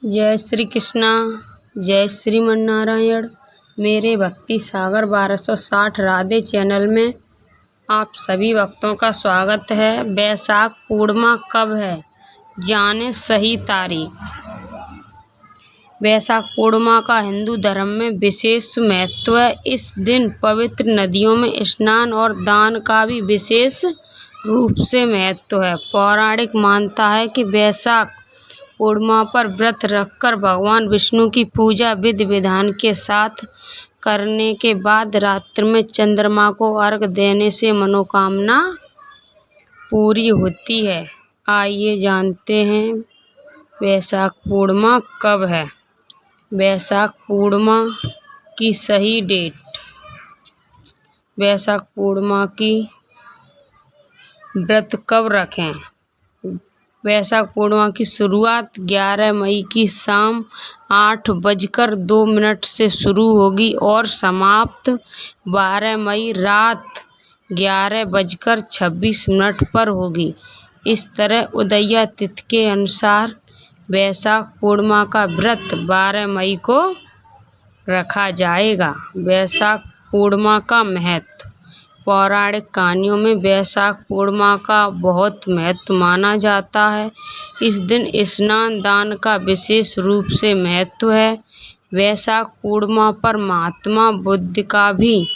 जय श्री कृष्णा, जय श्रीमन नारायण। मेरे भक्ति सागर 1260 राधे चैनल में आप सभी भक्तों का स्वागत है। वैशाख पूर्णिमा कब है, जाने सही तारीख। वैशाख पूर्णिमा का हिंदू धर्म में विशेष महत्व है। इस दिन पवित्र नदियों में स्नान और दान का भी विशेष रूप से महत्व है। पौराणिक मानता है कि वैशाख पूर्णिमा पर व्रत रखकर भगवान विष्णु की पूजा विधि विधान के साथ करने के बाद रात्रि में चंद्रमा को अर्घ्य देने से मनोकामना पूरी होती है। आइए जानते हैं वैशाख पूर्णिमा कब है। वैशाख पूर्णिमा की सही डेट। वैशाख पूर्णिमा की व्रत कब रखें। वैशाख पूर्णिमा की शुरुआत 11 मई की शाम 8:02 से शुरू होगी और समाप्त 12 मई रात 11:26 पर होगी। इस तरह उदया तिथि के अनुसार वैशाख पूर्णिमा का व्रत 12 मई को रखा जाएगा। वैशाख पूर्णिमा का महत्व। पौराणिक कहानियों में वैशाख पूर्णिमा का बहुत महत्व माना जाता है। इस दिन स्नान दान का विशेष रूप से महत्व है। वैशाख पूर्णिमा पर महात्मा बुद्ध का भी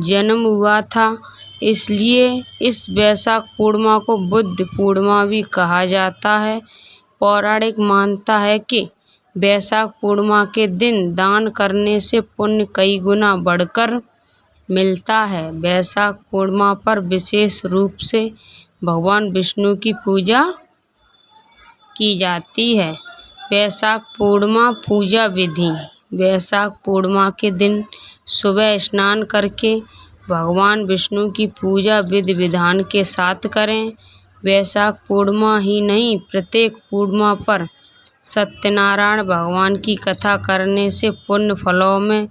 जन्म हुआ था, इसलिए इस वैशाख पूर्णिमा को बुद्ध पूर्णिमा भी कहा जाता है। पौराणिक मानता है कि वैशाख पूर्णिमा के दिन दान करने से पुण्य कई गुना बढ़कर मिलता है। वैशाख पूर्णिमा पर विशेष रूप से भगवान विष्णु की पूजा की जाती है। वैशाख पूर्णिमा पूजा विधि। वैशाख पूर्णिमा के दिन सुबह स्नान करके भगवान विष्णु की पूजा विधि विधान के साथ करें। वैशाख पूर्णिमा ही नहीं, प्रत्येक पूर्णिमा पर सत्यनारायण भगवान की कथा करने से पुण्य फलों में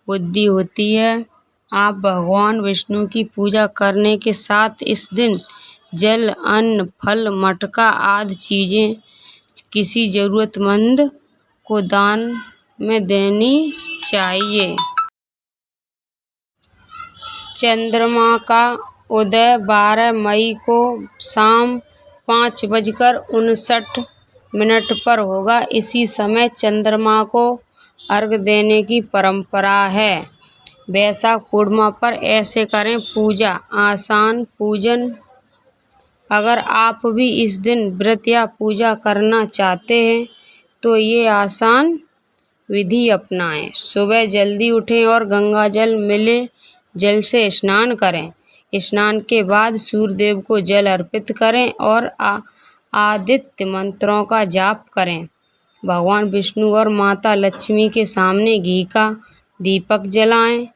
वृद्धि होती है। आप भगवान विष्णु की पूजा करने के साथ इस दिन जल, अन्न, फल, मटका आदि चीजें किसी जरूरतमंद को दान में देनी चाहिए। चंद्रमा का उदय 12 मई को शाम 5:59 पर होगा। इसी समय चंद्रमा को अर्घ्य देने की परंपरा है। वैशाख पूर्णिमा पर ऐसे करें पूजा। आसान पूजन। अगर आप भी इस दिन व्रत या पूजा करना चाहते हैं तो ये आसान विधि अपनाएं। सुबह जल्दी उठें और गंगा जल मिले जल से स्नान करें। स्नान के बाद सूर्य देव को जल अर्पित करें और आदित्य मंत्रों का जाप करें। भगवान विष्णु और माता लक्ष्मी के सामने घी का दीपक जलाएं।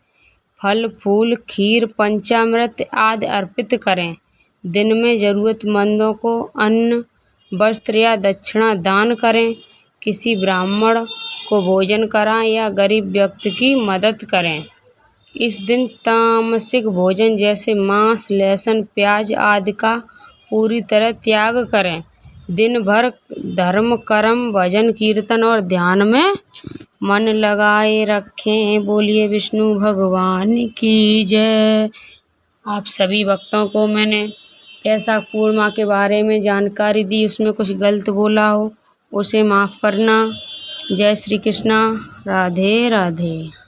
फल, फूल, खीर, पंचामृत आदि अर्पित करें। दिन में जरूरतमंदों को अन्न, वस्त्र या दक्षिणा दान करें। किसी ब्राह्मण को भोजन कराएं या गरीब व्यक्ति की मदद करें। इस दिन तामसिक भोजन जैसे मांस, लहसुन, प्याज आदि का पूरी तरह त्याग करें। दिन भर धर्म कर्म, भजन कीर्तन और ध्यान में मन लगाए रखें। बोलिए विष्णु भगवान की जय। आप सभी भक्तों को मैंने वैशाख पूर्णिमा के बारे में जानकारी दी, उसमें कुछ गलत बोला हो उसे माफ़ करना। जय श्री कृष्णा, राधे राधे।